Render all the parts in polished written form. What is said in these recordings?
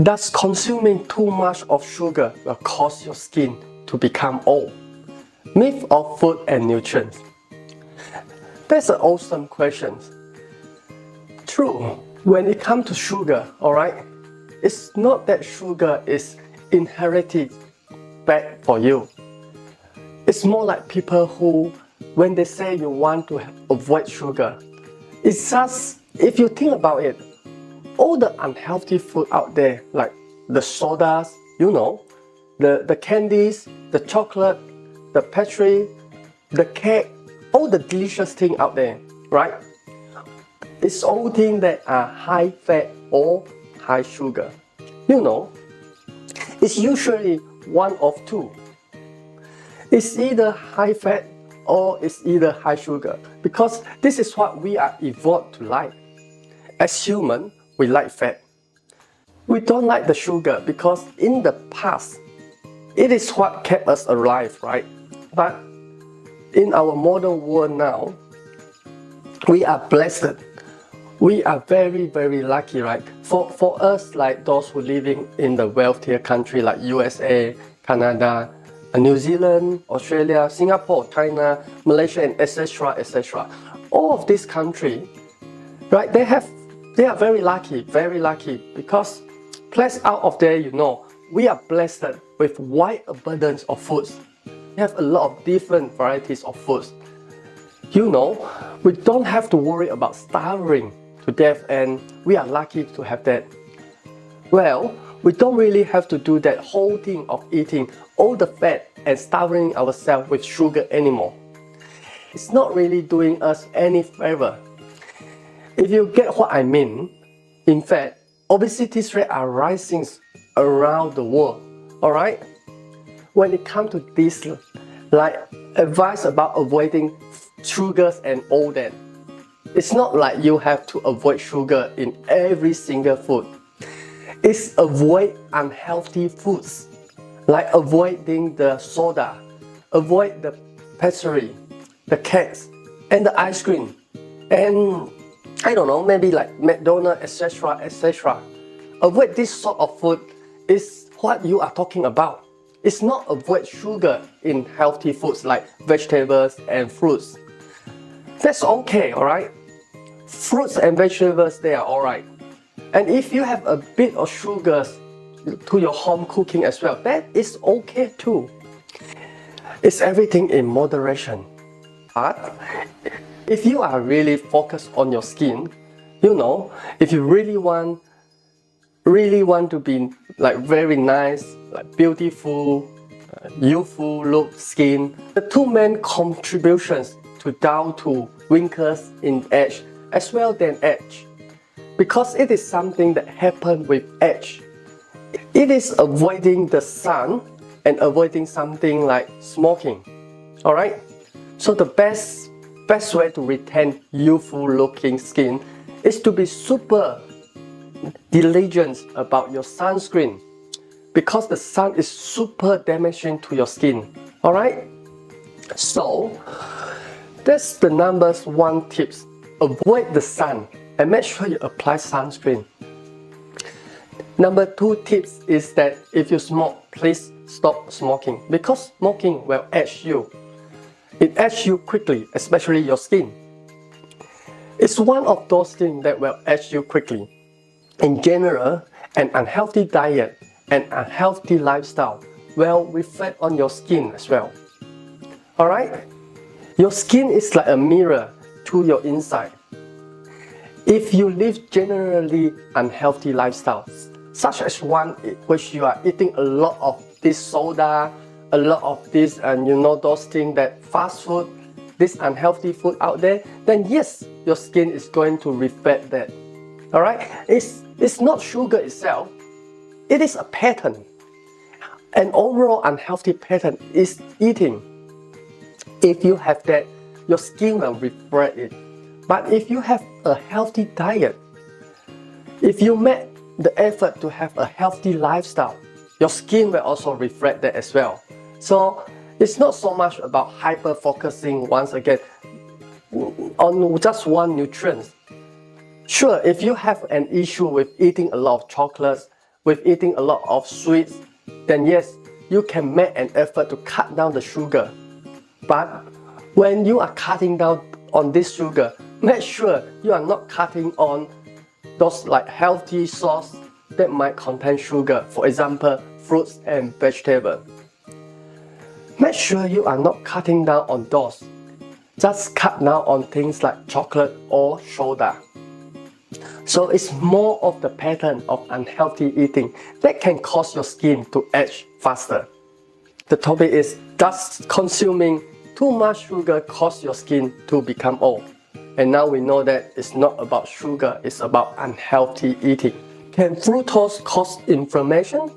Does consuming too much of sugar will cause your skin to become old? Myth of food and nutrients. That's an awesome question. True, when it comes to sugar, alright, it's not that sugar is inherently bad for you. It's more like people who, when they say you want to avoid sugar, it's just, if you think about it, all the unhealthy food out there, like the sodas, the candies, the chocolate, the pastry, the cake, all the delicious things out there, right? It's all things that are high fat or high sugar. It's usually one of two. It's either high fat or it's either high sugar, because this is what we are evolved to like. As humans, we like fat. We don't like the sugar because in the past, it is what kept us alive, right? But in our modern world now, we are blessed. We are very, very lucky, right? For us, like those who living in the wealthier country like USA, Canada, New Zealand, Australia, Singapore, China, Malaysia, and etc., etc. All of these countries, right? They are very lucky because place out of there, we are blessed with wide abundance of foods. We have a lot of different varieties of foods. We don't have to worry about starving to death, and we are lucky to have that. Well, we don't really have to do that whole thing of eating all the fat and starving ourselves with sugar anymore. It's not really doing us any favor. If you get what I mean, in fact, obesity rates are rising around the world, alright? When it comes to this, like advice about avoiding sugars and all that, it's not like you have to avoid sugar in every single food. It's avoid unhealthy foods, like avoiding the soda, avoid the pastry, the cakes, and the ice cream, and I don't know, maybe like McDonald's, etc., etc. Avoid this sort of food is what you are talking about. It's not avoid sugar in healthy foods like vegetables and fruits. That's okay, alright? Fruits and vegetables, they are alright. And if you have a bit of sugars to your home cooking as well, that is okay too. It's everything in moderation. But if you are really focused on your skin, if you really want to be like very nice, like beautiful, youthful look skin, the two main contributions down to wrinkles in age as well than age, because it is something that happens with age. It is avoiding the sun and avoiding something like smoking. Alright? So the best way to retain youthful looking skin is to be super diligent about your sunscreen, because the sun is super damaging to your skin. Alright? So that's the number one tips. Avoid the sun and make sure you apply sunscreen. Number two tips is that if you smoke, please stop smoking, because smoking will age you. It ages you quickly, especially your skin. It's one of those things that will age you quickly. In general, an unhealthy diet and unhealthy lifestyle will reflect on your skin as well. Alright? Your skin is like a mirror to your inside. If you live generally unhealthy lifestyles, such as one which you are eating a lot of this soda, a lot of this, and those things that fast food, this unhealthy food out there, then yes, your skin is going to reflect that. Alright? It's not sugar itself, it is a pattern. An overall unhealthy pattern is eating. If you have that, your skin will reflect it. But if you have a healthy diet, if you make the effort to have a healthy lifestyle, your skin will also reflect that as well. So it's not so much about hyper focusing once again on just one nutrient. Sure, if you have an issue with eating a lot of chocolates, with eating a lot of sweets, then yes, you can make an effort to cut down the sugar. But when you are cutting down on this sugar, make sure you are not cutting on those like healthy sources that might contain sugar, for example, fruits and vegetables. Make sure you are not cutting down on those. Just cut down on things like chocolate or soda. So it's more of the pattern of unhealthy eating that can cause your skin to age faster. The topic is, does consuming too much sugar cause your skin to become old? And now we know that it's not about sugar, it's about unhealthy eating. Can fructose cause inflammation?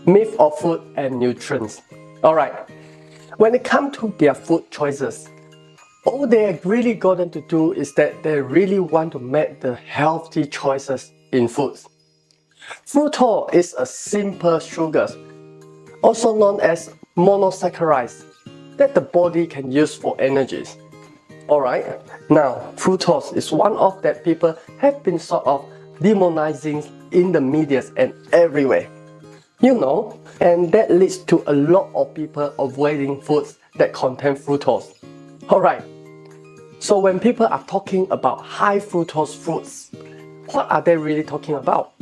Myth of food and nutrients. Alright, when it comes to their food choices, all they're really going to do is that they really want to make the healthy choices in foods. Fructose is a simple sugar, also known as monosaccharides, that the body can use for energy. Alright, now fructose is one of that people have been sort of demonizing in the media and everywhere. And that leads to a lot of people avoiding foods that contain fructose. Alright, so when people are talking about high fructose foods, what are they really talking about?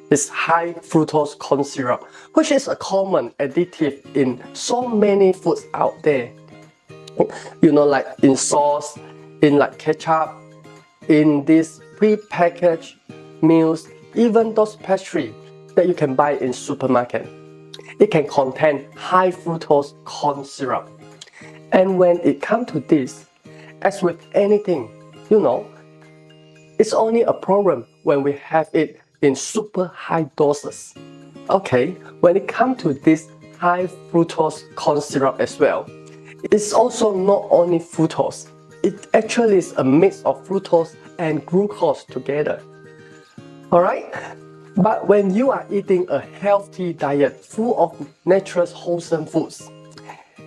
It's high fructose corn syrup, which is a common additive in so many foods out there. Like in sauce, in like ketchup, in these pre-packaged meals, even those pastries that you can buy in supermarket. It can contain high fructose corn syrup. And when it comes to this, as with anything, it's only a problem when we have it in super high doses. Okay, when it comes to this high fructose corn syrup as well, it's also not only fructose. It actually is a mix of fructose and glucose together. Alright? But when you are eating a healthy diet full of natural wholesome foods,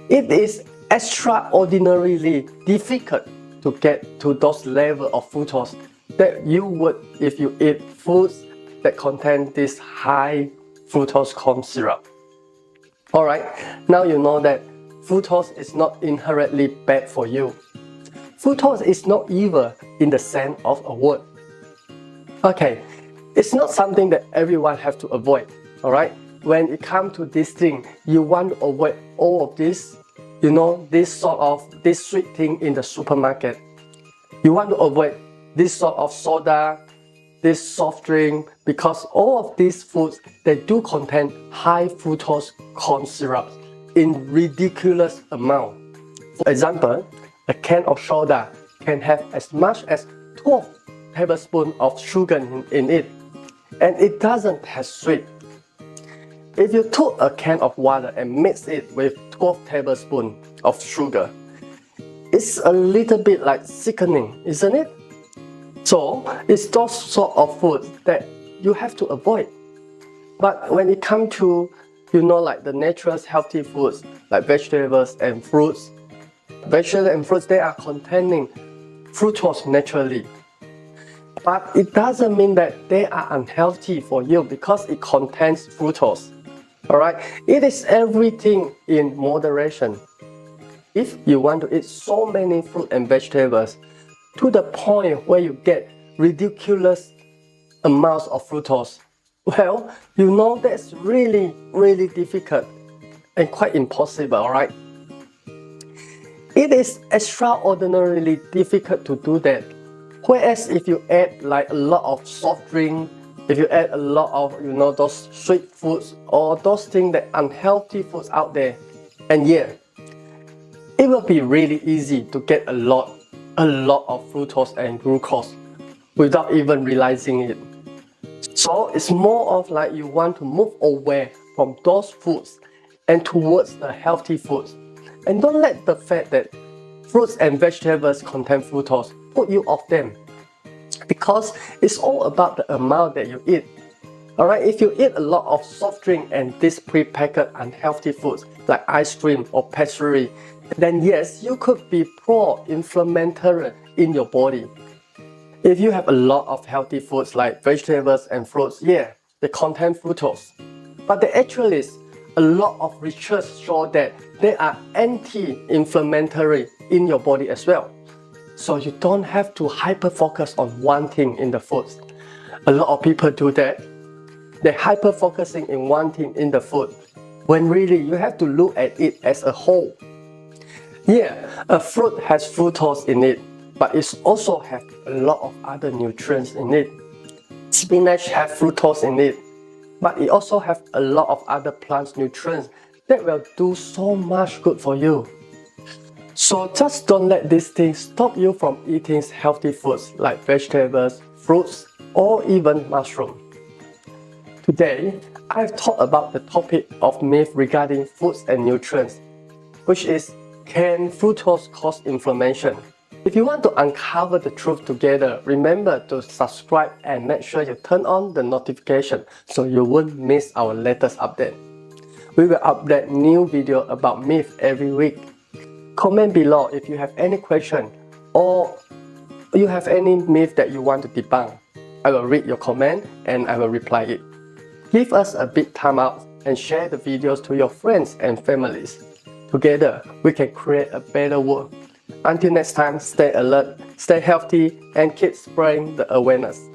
it is extraordinarily difficult to get to those levels of fructose that you would if you eat foods that contain this high fructose corn syrup. Alright, now you know that fructose is not inherently bad for you. Fructose is not evil in the sense of a word. Okay, it's not something that everyone have to avoid. Alright, when it comes to this thing, you want to avoid all of this, this sweet thing in the supermarket. You want to avoid this sort of soda, this soft drink, because all of these foods, they do contain high fructose corn syrup in ridiculous amount. For example, a can of soda can have as much as 12 tablespoons of sugar in it, and it doesn't taste sweet. If you took a can of water and mix it with 12 tablespoons of sugar, it's a little bit like sickening, isn't it? So it's those sort of foods that you have to avoid. But when it comes to, like the natural healthy foods, like vegetables and fruits, they are containing fructose naturally. But it doesn't mean that they are unhealthy for you because it contains fructose. Alright, it is everything in moderation. If you want to eat so many fruit and vegetables to the point where you get ridiculous amounts of fructose, well, that's really, really difficult and quite impossible, alright? It is extraordinarily difficult to do that. Whereas if you add like a lot of soft drink, if you add a lot of those sweet foods or those things that unhealthy foods out there, and yeah, it will be really easy to get a lot of fructose and glucose without even realizing it. So it's more of like you want to move away from those foods and towards the healthy foods. And don't let the fact that fruits and vegetables contain fructose put you off them, because it's all about the amount that you eat. Alright, if you eat a lot of soft drink and these pre-packaged unhealthy foods like ice cream or pastry, then yes, you could be pro-inflammatory in your body. If you have a lot of healthy foods like vegetables and fruits, yeah, they contain fructose. But they actually, a lot of research show that they are anti-inflammatory in your body as well. So you don't have to hyper-focus on one thing in the food. A lot of people do that. They're hyper-focusing in one thing in the food, when really you have to look at it as a whole. Yeah, a fruit has fructose in it, but it also has a lot of other nutrients in it. Spinach has fructose in it, but it also has a lot of other plant nutrients that will do so much good for you. So just don't let these things stop you from eating healthy foods like vegetables, fruits, or even mushroom. Today, I've talked about the topic of myth regarding foods and nutrients, which is, can fructose cause inflammation? If you want to uncover the truth together, remember to subscribe and make sure you turn on the notification so you won't miss our latest update. We will update new video about myth every week. Comment below if you have any question or you have any myth that you want to debunk. I will read your comment and I will reply it. Give us a big thumb up and share the videos to your friends and families. Together, we can create a better world. Until next time, stay alert, stay healthy, and keep spreading the awareness.